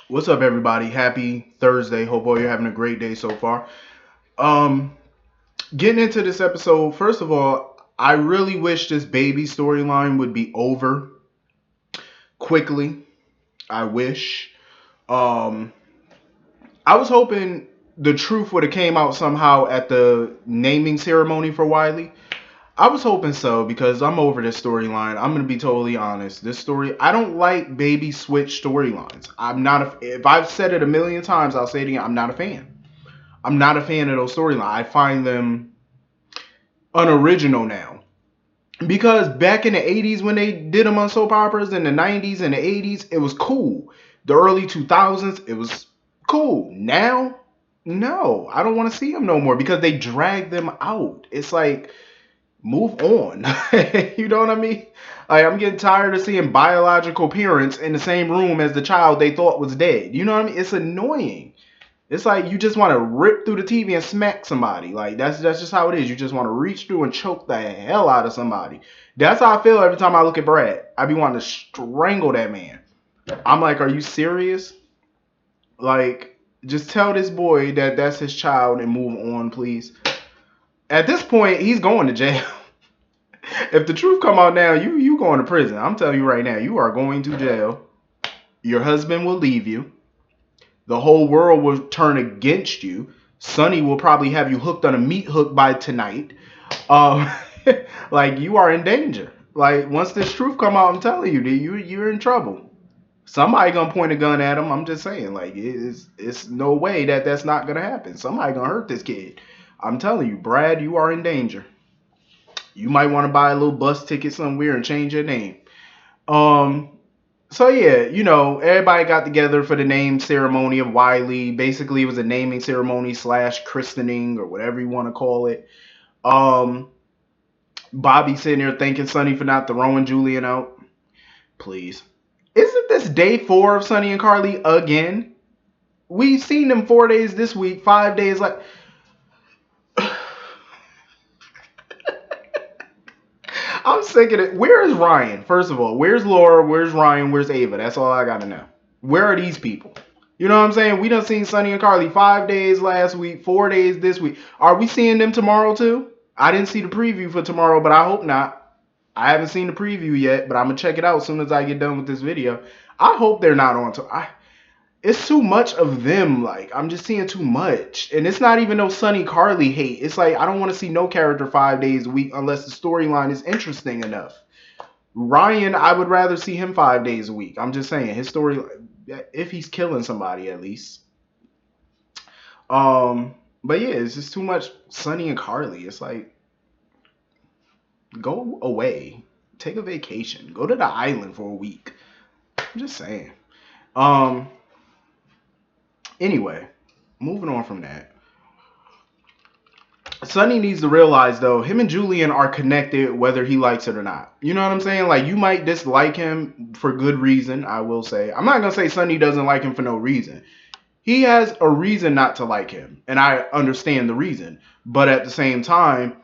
What's up, everybody? Happy Thursday. Hope all you're having a great day so far. Um, Getting into this episode, first of all, I really wish this baby storyline would be over quickly. I wish. Um, I was hoping the truth would have came out somehow at the naming ceremony for Wiley. I was hoping so because I'm over this storyline. I'm gonna be totally honest. This story, I don't like baby switch storylines. I'm not if I've said it a million times, I'll say it again. I'm not a fan. I'm not a fan of those storylines. I find them unoriginal now. Because back in the 80s when they did them on soap operas, in the 90s and the 80s, it was cool. The early 2000s, it was cool. Now, no, I don't want to see them no more because they drag them out. It's like, move on. You know what I mean? Like, I'm getting tired of seeing biological parents in the same room as the child they thought was dead. You know what I mean? It's annoying. It's like you just want to rip through the TV and smack somebody. Like that's just how it is. You just want to reach through and choke the hell out of somebody. That's how I feel every time I look at Brad. I be wanting to strangle that man. I'm like, are you serious? Like, just tell this boy that that's his child and move on, please. At this point, he's going to jail. If the truth come out now, you going to prison. I'm telling you right now, you are going to jail. Your husband will leave you. The whole world will turn against you. Sonny will probably have you hooked on a meat hook by tonight. Um, like you are in danger. Like once this truth come out, I'm telling you, you're in trouble. Somebody gonna point a gun at him. I'm just saying, like it's no way that that's not gonna happen. Somebody gonna hurt this kid. I'm telling you, Brad, you are in danger. You might want to buy a little bus ticket somewhere and change your name. Um, so yeah, everybody got together for the name ceremony of Wiley. Basically, it was a naming ceremony slash christening or whatever you want to call it. Um, Bobby sitting there thanking Sonny for not throwing Julian out. Please, isn't this day 4 of Sonny and Carly again? We've seen them 4 days this week, 5 days like. I'm sick of it. Where is Ryan? First of all, where's Laura? Where's Ryan? Where's Ava? That's all I gotta know. Where are these people? You know what I'm saying? We done seen Sonny and Carly 5 days last week, 4 days this week. Are we seeing them tomorrow too? I didn't see the preview for tomorrow, but I hope not. I haven't seen the preview yet, but I'm gonna check it out as soon as I get done with this video. I hope they're not on. It's too much of them. Like I'm just seeing too much, and it's not even no Sonny Carly hate. It's like I don't want to see no character 5 days a week unless the storyline is interesting enough. Ryan, I would rather see him 5 days a week. I'm just saying his story, if he's killing somebody at least. But yeah, it's just too much Sonny and Carly. It's like go away, take a vacation, go to the island for a week. I'm just saying. Um. Anyway, moving on from that. Sonny needs to realize though, him and Julian are connected whether he likes it or not. You know what I'm saying? Like you might dislike him for good reason, I will say. I'm not gonna say Sonny doesn't like him for no reason. He has a reason not to like him, and I understand the reason. But at the same time,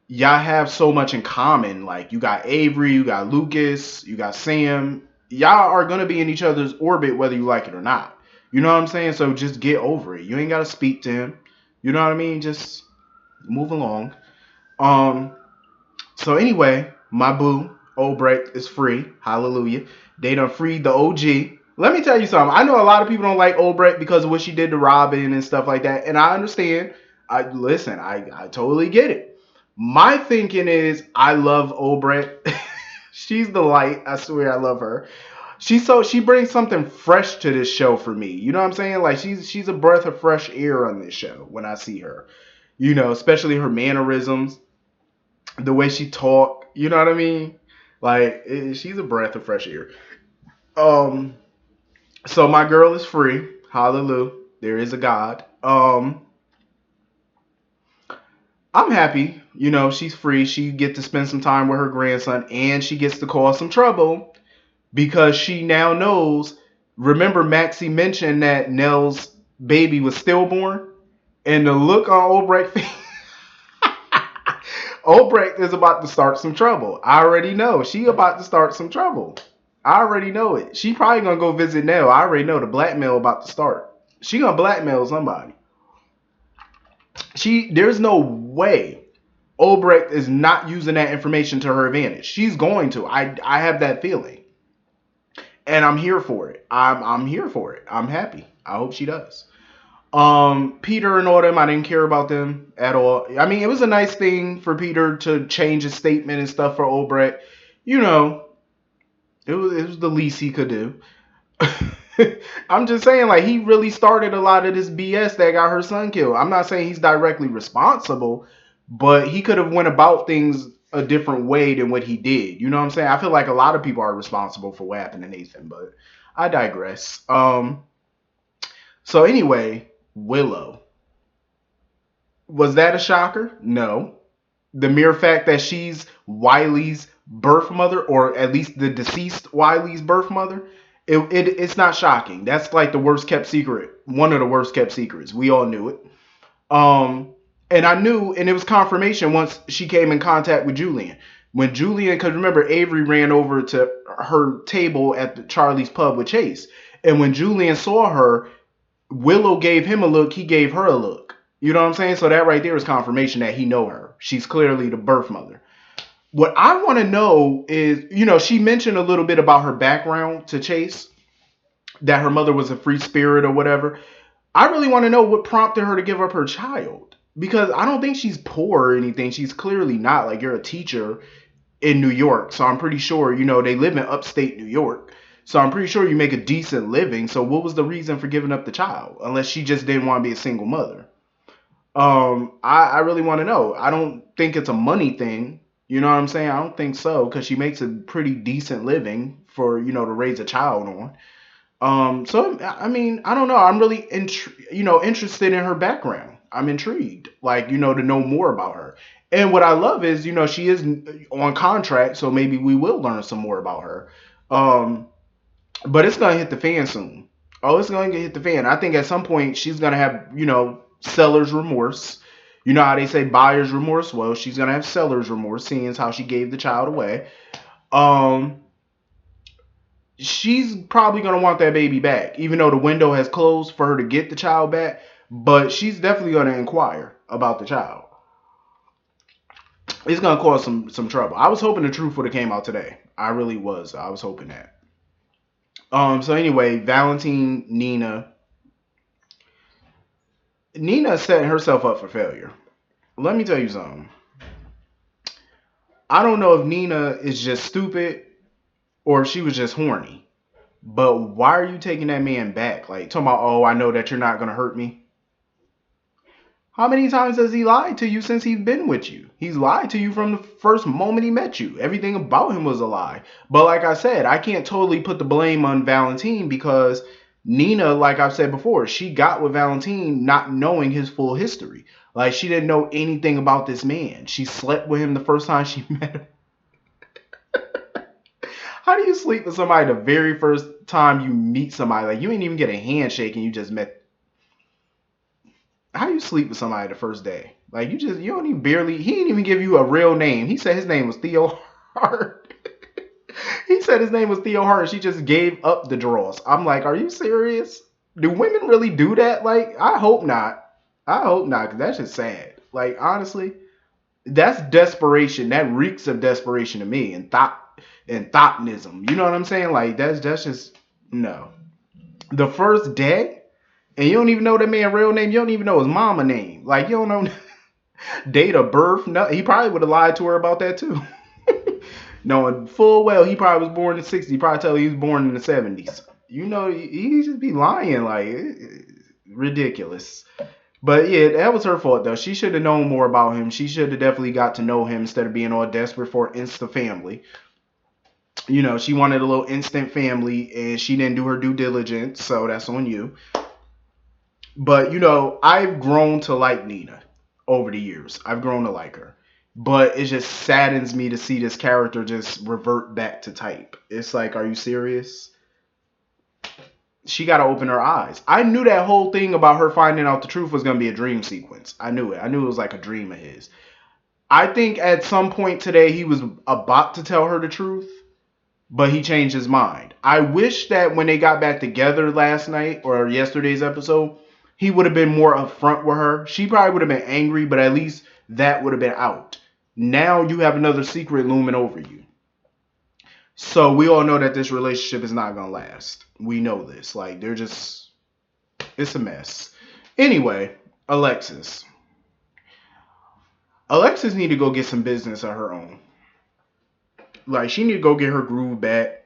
y'all have so much in common. Like you got Avery, you got Lucas, you got Sam. Y'all are gonna be in each other's orbit whether you like it or not. You know what I'm saying? So just get over it. You ain't gotta speak to him. You know what I mean? Just move along. Um, so anyway, my boo, Obrecht, is free. Hallelujah. They done freed the OG. Let me tell you something. I know a lot of people don't like Obrecht because of what she did to Robin and stuff like that. And I understand. I totally get it. My thinking is I love Obrecht. She's the light. I swear I love her. She brings something fresh to this show for me. You know what I'm saying? Like she's a breath of fresh air on this show when I see her. Especially her mannerisms, the way she talk. You know what I mean? Like she's a breath of fresh air. Um, so my girl is free. Hallelujah. There is a God. I'm happy. She's free. She get to spend some time with her grandson, and she gets to cause some trouble because she now knows. Remember, Maxie mentioned that Nell's baby was stillborn, and the look on Obrecht's face. Obrecht is about to start some trouble. I already know she about to start some trouble. I already know it. She probably gonna go visit Nell. I already know the blackmail about to start. She gonna blackmail somebody. There's no way Obrecht is not using that information to her advantage. She's going to. I have that feeling, and I'm here for it. I'm here for it. I'm happy. I hope she does. Peter and all them, I didn't care about them at all. I mean, it was a nice thing for Peter to change his statement and stuff for Obrecht. You know, it was the least he could do. I'm just saying, like, he really started a lot of this BS that got her son killed. I'm not saying he's directly responsible, but he could have went about things a different way than what he did. You know what I'm saying? I feel like a lot of people are responsible for what happened to Nathan, but I digress. So anyway, Willow. Was that a shocker? No. The mere fact that she's Wiley's birth mother, or at least the deceased Wiley's birth mother, it's not shocking. That's like the worst kept secret. One of the worst kept secrets. We all knew it. And I knew, and it was confirmation once she came in contact with Julian. When Julian, because remember, Avery ran over to her table at Charlie's pub with Chase. And when Julian saw her, Willow gave him a look, he gave her a look. You know what I'm saying? So that right there is confirmation that he know her. She's clearly the birth mother. What I want to know is, she mentioned a little bit about her background to Chase, that her mother was a free spirit or whatever. I really want to know what prompted her to give up her child, because I don't think she's poor or anything. She's clearly not. Like, you're a teacher in New York, so I'm pretty sure, they live in upstate New York. So I'm pretty sure you make a decent living. So what was the reason for giving up the child? Unless she just didn't want to be a single mother. I really want to know. I don't think it's a money thing. You know what I'm saying? I don't think so, because she makes a pretty decent living for, to raise a child on. So I mean, I don't know. I'm really interested in her background. I'm intrigued, like, to know more about her. And what I love is, she is on contract, so maybe we will learn some more about her. But it's gonna hit the fan soon. Oh, it's gonna hit the fan. I think at some point she's gonna have, seller's remorse. You know how they say buyer's remorse? Well, she's gonna have seller's remorse, seeing as how she gave the child away. She's probably gonna want that baby back, even though the window has closed for her to get the child back. But she's definitely gonna inquire about the child. It's gonna cause some trouble. I was hoping the truth would have came out today. I really was. I was hoping that. So anyway, Valentin, Nina is setting herself up for failure. Let me tell you something. I don't know if Nina is just stupid or if she was just horny. But why are you taking that man back? Like, talking about, oh, I know that you're not going to hurt me. How many times has he lied to you since he's been with you? He's lied to you from the first moment he met you. Everything about him was a lie. But like I said, I can't totally put the blame on Valentin, because Nina, like I've said before, she got with Valentin not knowing his full history. Like, she didn't know anything about this man. She slept with him the first time she met him. How do you sleep with somebody the very first time you meet somebody? Like, you ain't even get a handshake and you just met. How do you sleep with somebody the first day? Like, you don't even he didn't even give you a real name. He said his name was Theo Hart. He said his name was Theo Hart, and she just gave up the draws. I'm like, are you serious? Do women really do that? Like, I hope not. I hope not, because that's just sad. Like, honestly, that's desperation. That reeks of desperation to me, and thoughtnism. You know what I'm saying? Like, that's just, no. The first day, and you don't even know that man's real name. You don't even know his mama name. Like, you don't know date of birth. No, he probably would have lied to her about that too. Knowing full well he probably was born in the 60s. He probably tell you he was born in the 70s. He just be lying. Like, ridiculous. But yeah, that was her fault though. She should have known more about him. She should have definitely got to know him instead of being all desperate for insta family. She wanted a little instant family, and she didn't do her due diligence, so that's on you. But, I've grown to like Nina over the years. I've grown to like her. But it just saddens me to see this character just revert back to type. It's like, are you serious? She got to open her eyes. I knew that whole thing about her finding out the truth was going to be a dream sequence. I knew it. I knew it was like a dream of his. I think at some point today he was about to tell her the truth. but he changed his mind. I wish that when they got back together last night or yesterday's episode, he would have been more upfront with her. She probably would have been angry, but at least that would have been out. Now you have another secret looming over you. So we all know that this relationship is not gonna last. We know this. Like they're just, it's a mess. Anyway, Alexis. Alexis need to go get some business of her own. Like she need to go get her groove back.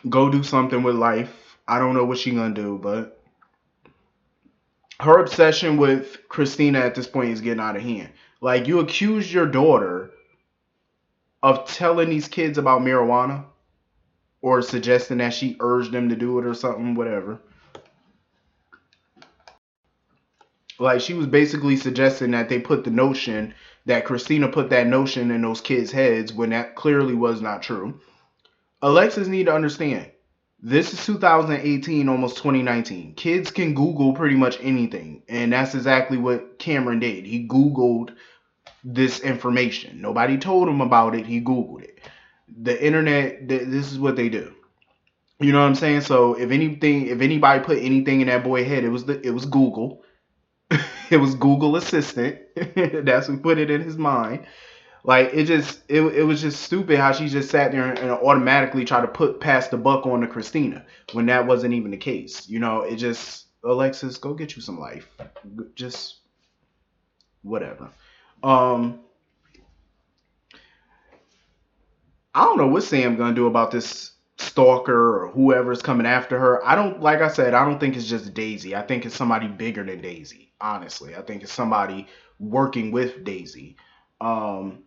Go do something with life. I don't know what she gonna do, but her obsession with Christina at this point is getting out of hand. Like you accused your daughter of telling these kids about marijuana or suggesting that she urged them to do it or something, whatever. Like she was basically suggesting that they put the notion that Christina put that notion in those kids' heads when that clearly was not true. Alexis need to understand. This is 2018, almost 2019. Kids can Google pretty much anything, and that's exactly what Cameron did. He Googled this information. Nobody told him about it. He Googled it. The internet, this is what they do. You know what I'm saying? So if anybody put anything in that boy's head, it was Google. It was Google Assistant. That's who put it in his mind. Like it was just stupid how she just sat there and automatically tried to put past the buck on to Christina when that wasn't even the case. You know, it just Alexis, go get you some life. Just whatever. Um, I don't know what Sam gonna do about this stalker or whoever's coming after her. I don't, like I said, I don't think it's just Daisy. I think it's somebody bigger than Daisy. Honestly, I think it's somebody working with Daisy. Um,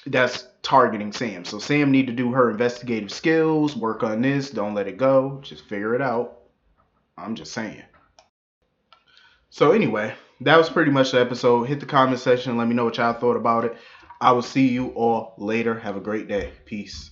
that's targeting Sam. So Sam need to do her investigative skills, work on this, don't let it go, just figure it out. I'm just saying. So anyway, that was pretty much the episode. Hit the comment section, let me know what y'all thought about it. I will see you all later. Have a great day. Peace.